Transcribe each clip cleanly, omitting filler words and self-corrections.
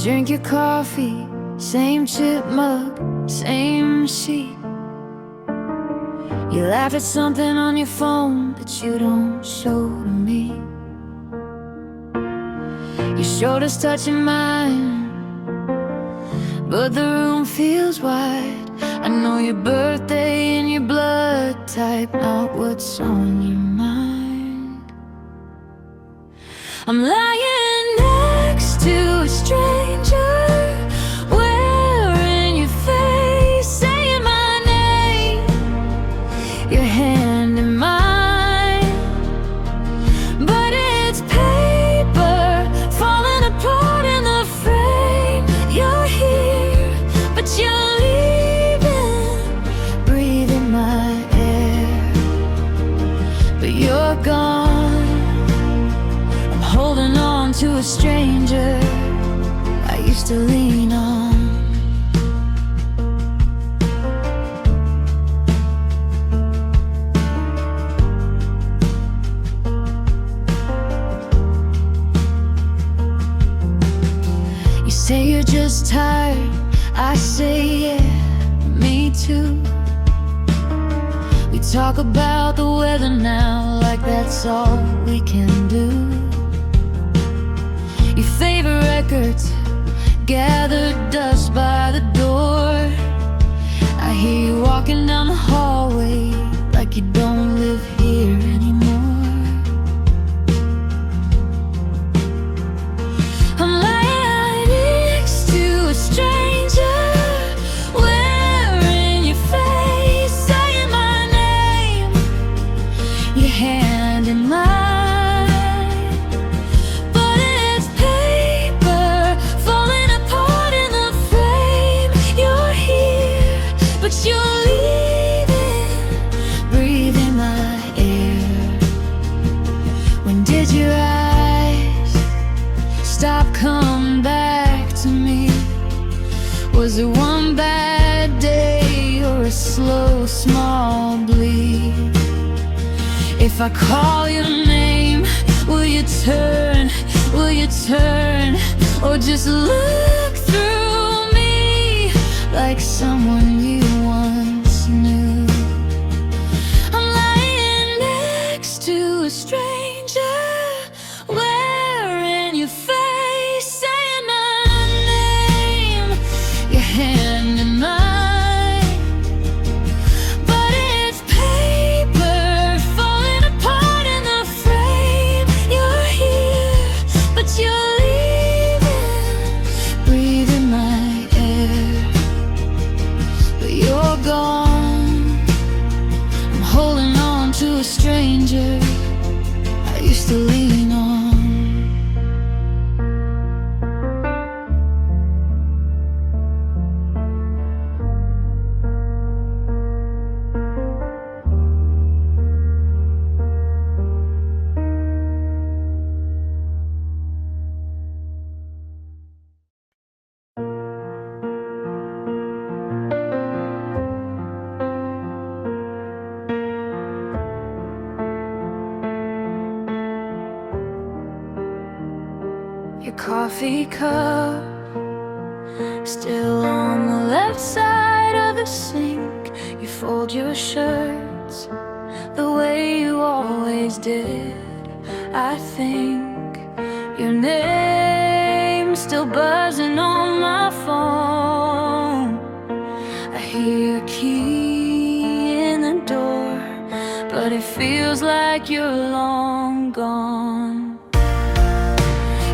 drink your coffee, same chip mug, same sheet. You laugh at something on your phone that you don't show to me. Your shoulders touching mine, but the room feels wide. I know your birthday and your blood type, not what's on your mind. I'm lying next to a stranger, wearing your face, saying my name, your hand in mine. But it's paper falling apart in the frame. You're here, but you're leaving, breathing my air. But you're gone, holding on to a stranger I used to lean on. You say you're just tired, I say yeah, me too. We talk about the weather now like that's all we can do. Your favorite records gathered dust by the door. I hear you walking down the hallway like you don't live here anymore. I'm lying next to a stranger, wearing your face, saying my name, your hand in mine. But you're leaving, breathing my air. When did your eyes stop coming back to me? Was it one bad day or a slow, small bleed? If I call your name, will you turn? Will you turn? Or just look through me like someone you once knew? I'm lying next to a stranger, wearing your face, saying my name, your hand in mine. But it's paper falling apart in the frame. You're here, but you're leaving, breathing my air. You're gone, I'm holding on to a stranger I used to lean on. Your coffee cup still on the left side of the sink. You fold your shirts the way you always did. I think your name's still buzzing on my phone. I hear a key in the door, but it feels like you're long gone.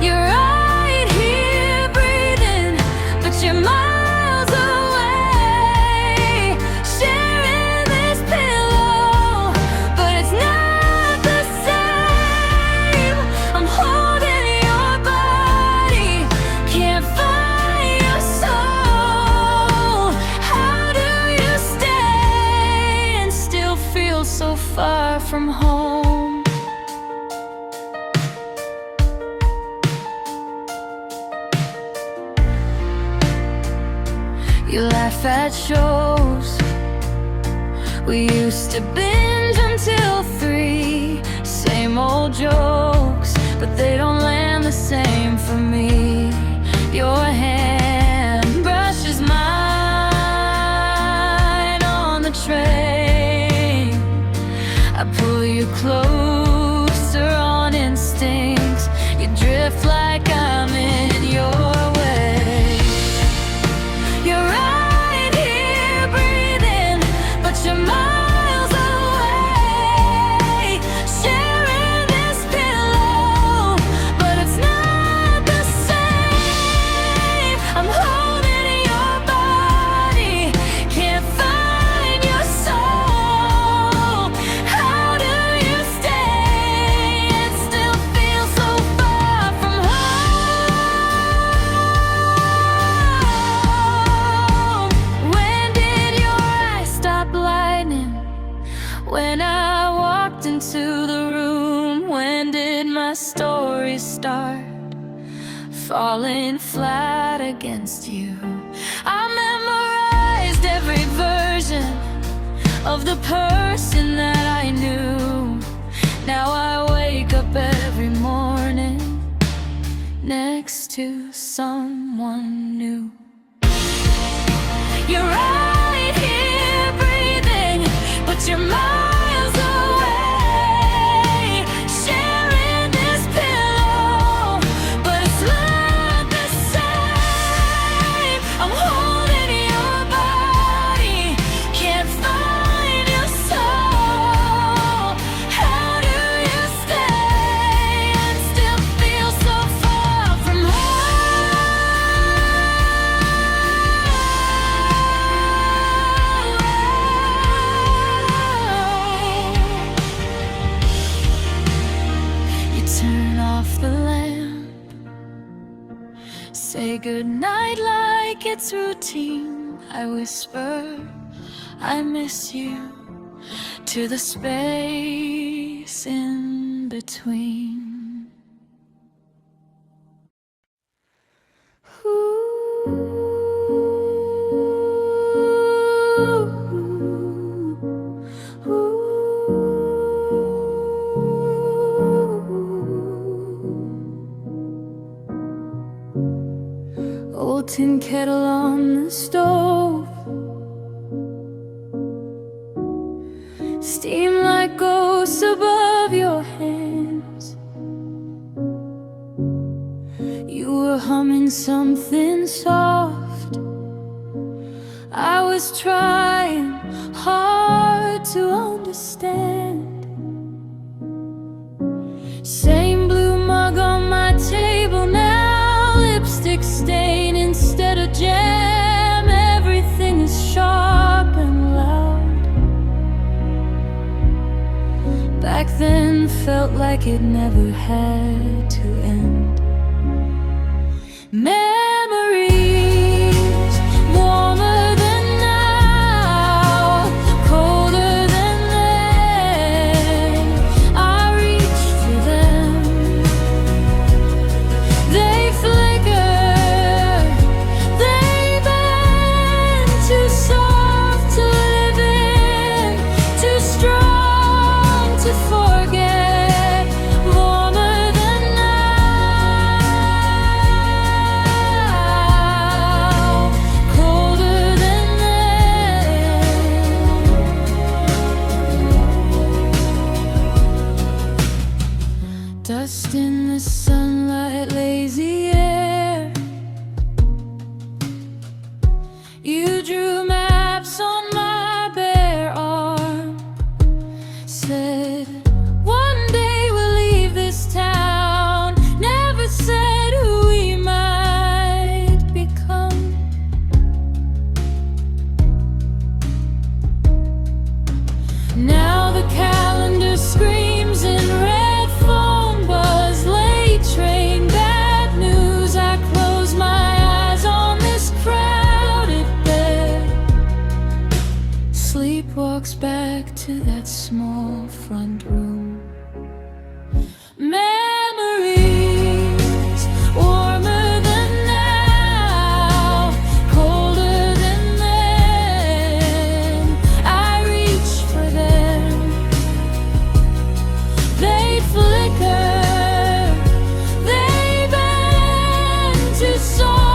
You're right here breathing, but you're miles away, sharing this pillow, but it's not the same. I'm holding your body, can't find your soul. How do you stay and still feel so far from home? You laugh at shows we used to binge until 3. Same old jokes, but they don't land the same for me. Your hand brushes mine on the train. I pull you closer on instincts. You drift like I'm in your way. You're right here breathing, but you're miles away. Sharing this pillow, but it's not the same. I'm holding your body, can't find your soul. How do you stay and still feel so far from home? When did your eyes stop lightning? When I walked into the room, when did my story start falling flat against you? I memorized every version of the person that I knew. Now I wake up every morning next to someone new. You're right here breathing, but you're miles away. Sharing this pillow, but it's not the same. I'm holding your body, can't find your soul. How do you stay and still feel so far from home? You turn off the lamp, say goodnight like it's routine. I whisper, I miss you, to the space in between. Old tin kettle on the stove, steam like ghosts above your hands. You were humming something soft. I was trying hard to understand. Same blue mug on my table now, lipstick stain instead of jam. Everything is sharp and loud. Back then felt like it never had to end. Memories warmer than now, colder than then. I reach for them, they flicker, they bend. Too soft to live in, too strong to forget. Warmer than now, colder than then. Dust in the sunlight, lazy air. You drew maps on my bare arm, said one day we'll leave this town. Never said who we might become. Now the calendar screams in red phone buzz, late train, bad news. I close my eyes on this crowded bed. Sleep walks back to that small front room. Memories warmer than now, colder than then. I reach for them, they flicker, they bend. Too soft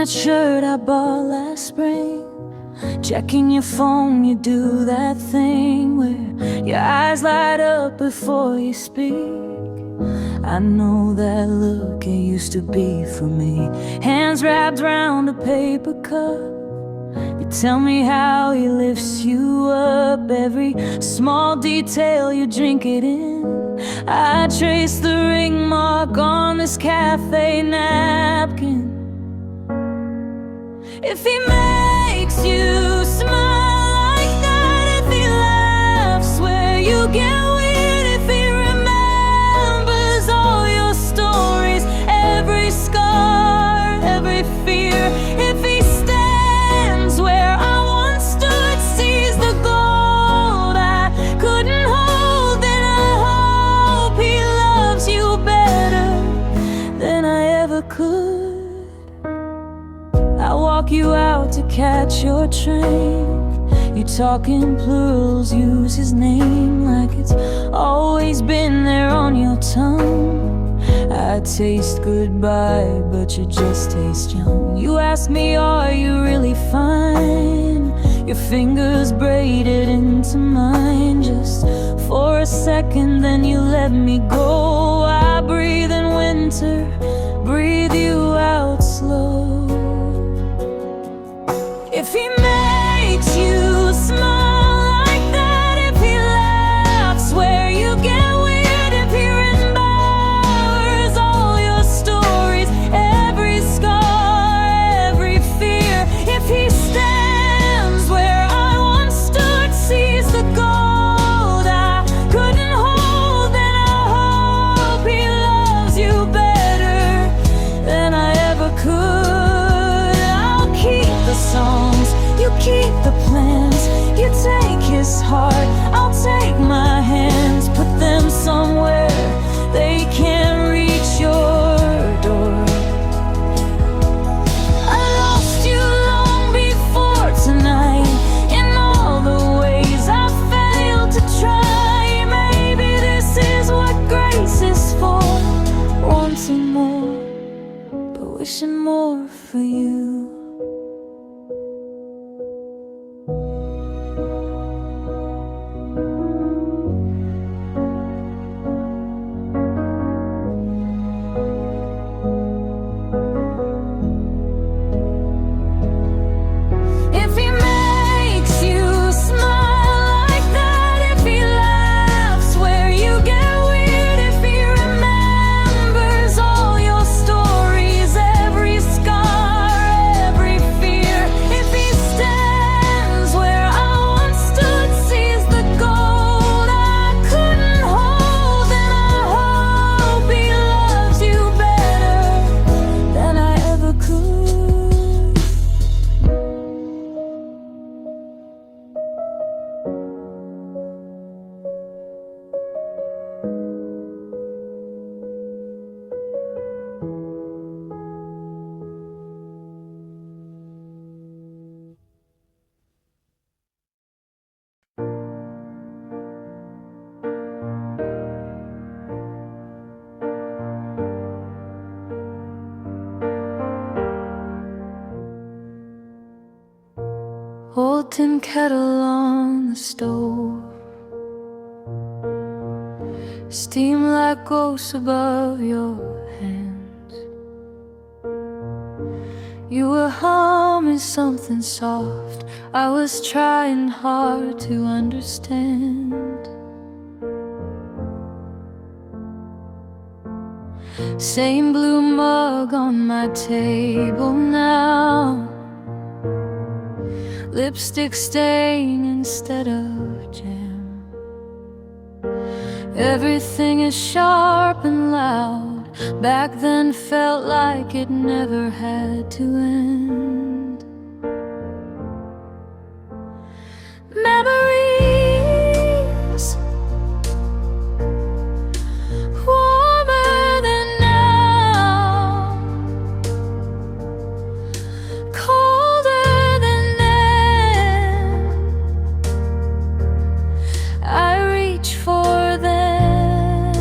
that shirt I bought last spring. Checking your phone, you do that thing where your eyes light up before you speak. I know that look, it used to be for me. Hands wrapped round a paper cup. You tell me how he lifts you up. Every small detail, you drink it in. I trace the ring mark on this cafe napkin. If he makes you smile like that, if he laughs where you get weird, if he remembers all your stories, every scar, every fear, if he stands where I once stood, sees the gold I couldn't hold, then I hope he loves you better than I ever could. I walk you out to catch your train. You talk in plurals, use his name like it's always been there on your tongue. I taste goodbye, but you just taste young. You ask me, are you really fine? Your fingers braided into mine just for a second, then you let me go. I breathe in winter, breathe you out slow. If he makes you smile like that, if he laughs where you get weird, if he remembers all your stories, every scar, every fear, if he stands where I once stood, sees the gold I couldn't hold, then I hope he loves you better than I ever could. I'll keep the songs, you keep the plans, you take his heart, I'll take my hands, put them somewhere they can't reach your door. I lost you long before tonight, in all the ways I failed to try. Maybe this is what grace is for, wanting more, but wishing more for you. Old tin kettle on the stove, steam like ghosts above your hands. You were humming something soft, I was trying hard to understand. Same blue mug on my table now, lipstick stain instead of jam. Everything is sharp and loud, back then felt like it never had to end. Memories warmer than now, colder than then. I reach for them,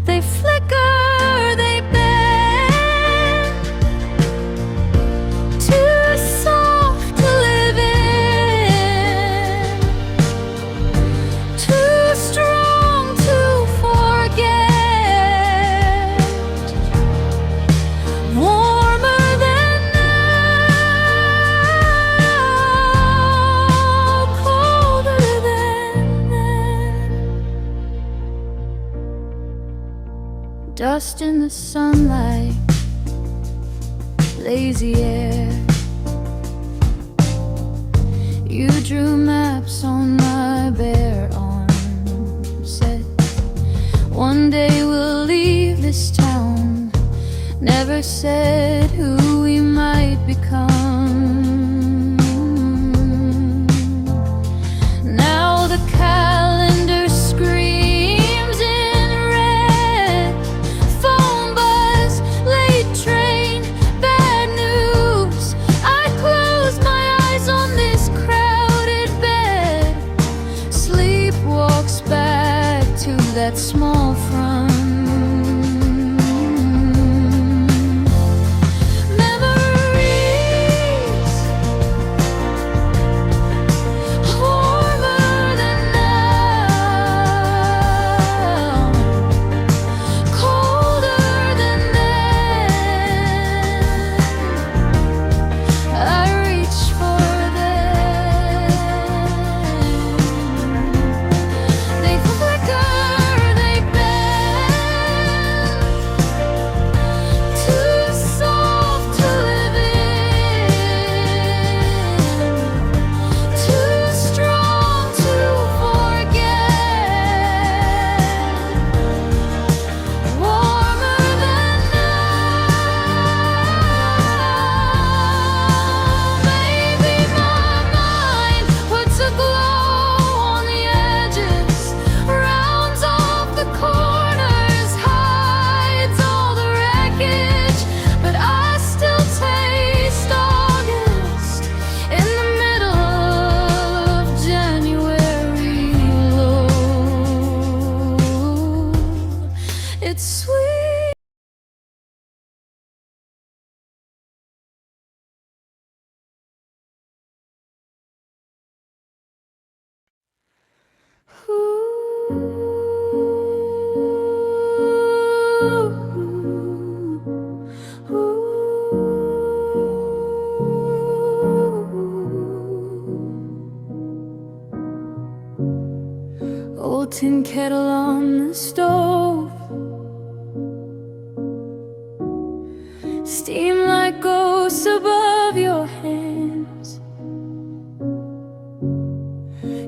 they flicker, they bend. Dust in the sunlight, lazy air. You drew maps on my bare arms, said one day we'll leave this town. Never said who we might become. Now the calendar screams in red. Phone buzz, late train, bad news. I close my eyes on this crowded bed. Sleep walks back to that small front. It's sweet. Old tin kettle on the stove, steam like ghosts above your hands.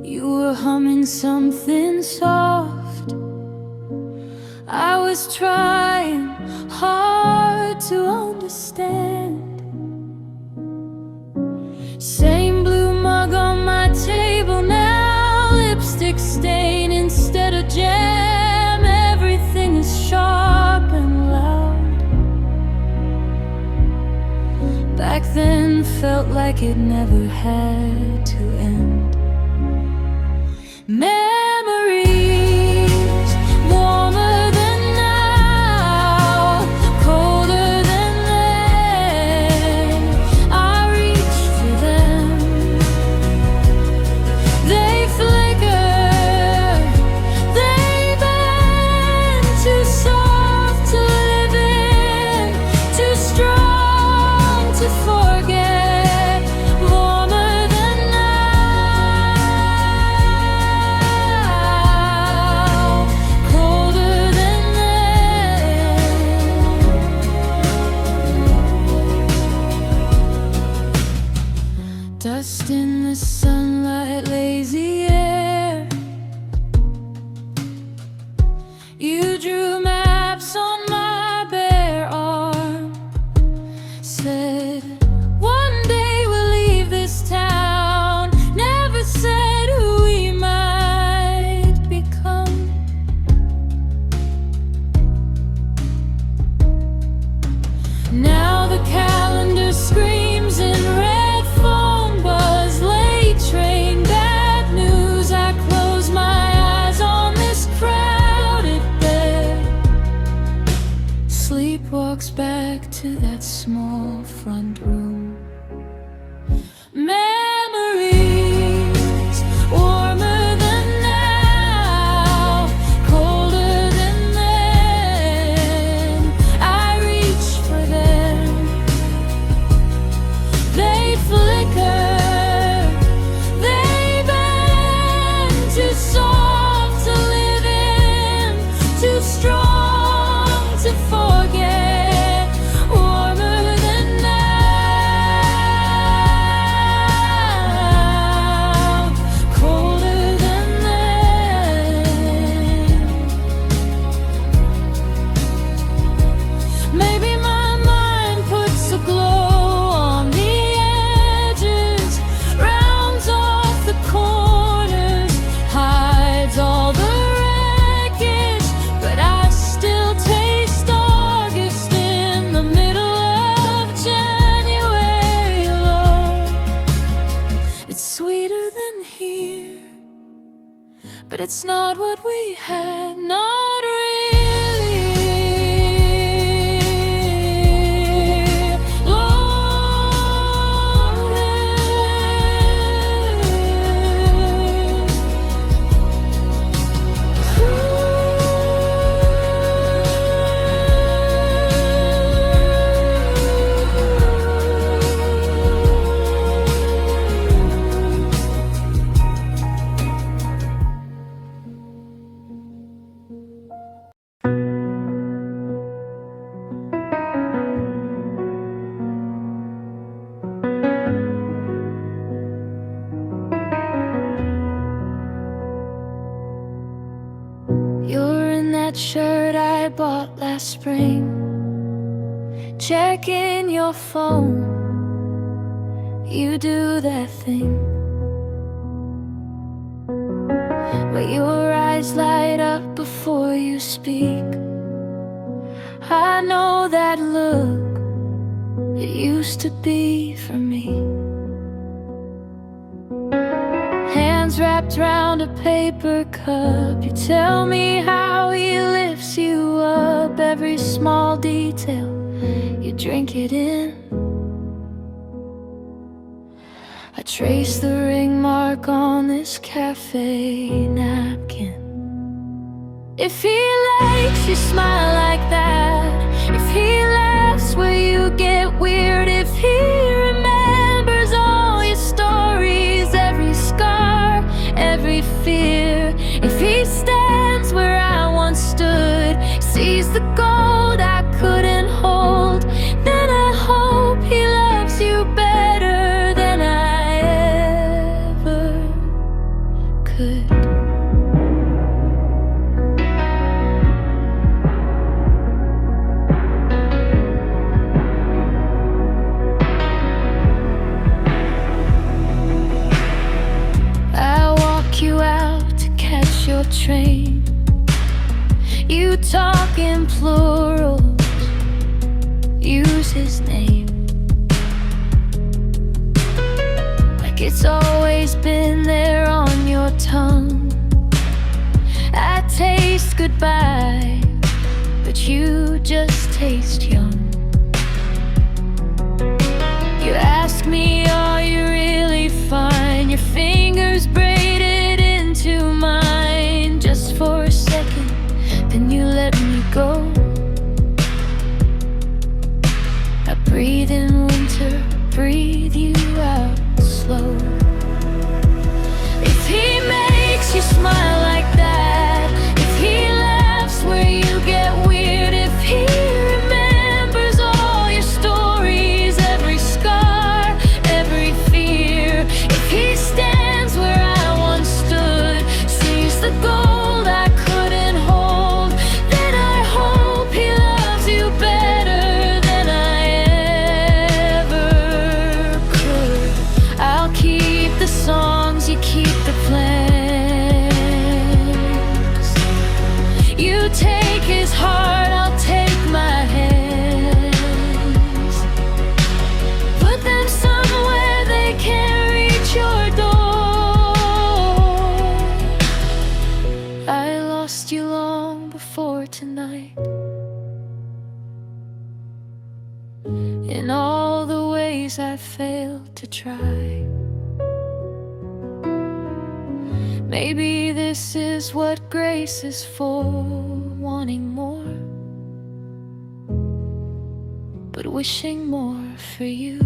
You were humming something soft. I was trying hard to understand. Same blue mug on my table now, lipstick stain instead of jam. Everything is sharp and loud. Back then felt like it never had to end. Memories warmer than now, colder than then. I reach for them. They flicker, they bend, too soft to live in, too strong to forget. Warmer than now, colder than then. Dust in the sunlight, lazy air. You drew maps on my bare arm, said one day we'll leave this town. Never said who we might become. Now the calendar screams in red. Phone buzz, late train, bad news. I close my eyes on this crowded bed. Sleep walks back to that small front room. Memories warmer than now, colder than then. I reach for them. They flicker, they bend, too soft to live in, too strong it's not what we had, not really. You're in that shirt I bought last spring, checking your phone. You do that thing, but your eyes light up before you speak. I know that look, it used to be for me. Hands wrapped round a paper cup, you tell me how he lifts you up. Every small detail, you drink it in. I trace the ring mark on this cafe napkin. If he likes you smile like that, if he laughs where you get weird, if he remembers all your stories, every scar, every fear, if he stands where I once stood, sees the gold I couldn't hold, then I hope he loves you better than I ever could. You out to catch your train. You talk in plurals, use his name like it's always been there on your tongue. I taste goodbye, but you just taste young. You ask me, are you really fine? Your fingers braided into mine just for a second, then you let me go. I breathe in winter, breathe you out slow. If he makes you smile like that, if he laughs where you get weird, if he remembers all your stories, every scar, every fear, if he stands where I once stood, sees the gold I couldn't hold, then I hope he loves you better than I ever could. I'll keep the songs, you keep the plans. You take his heart, I'll take my hands. Put them somewhere they can't reach your door. I lost you long before tonight, in all the ways I failed to try. Maybe this is what grace is for, wanting more, but wishing more for you.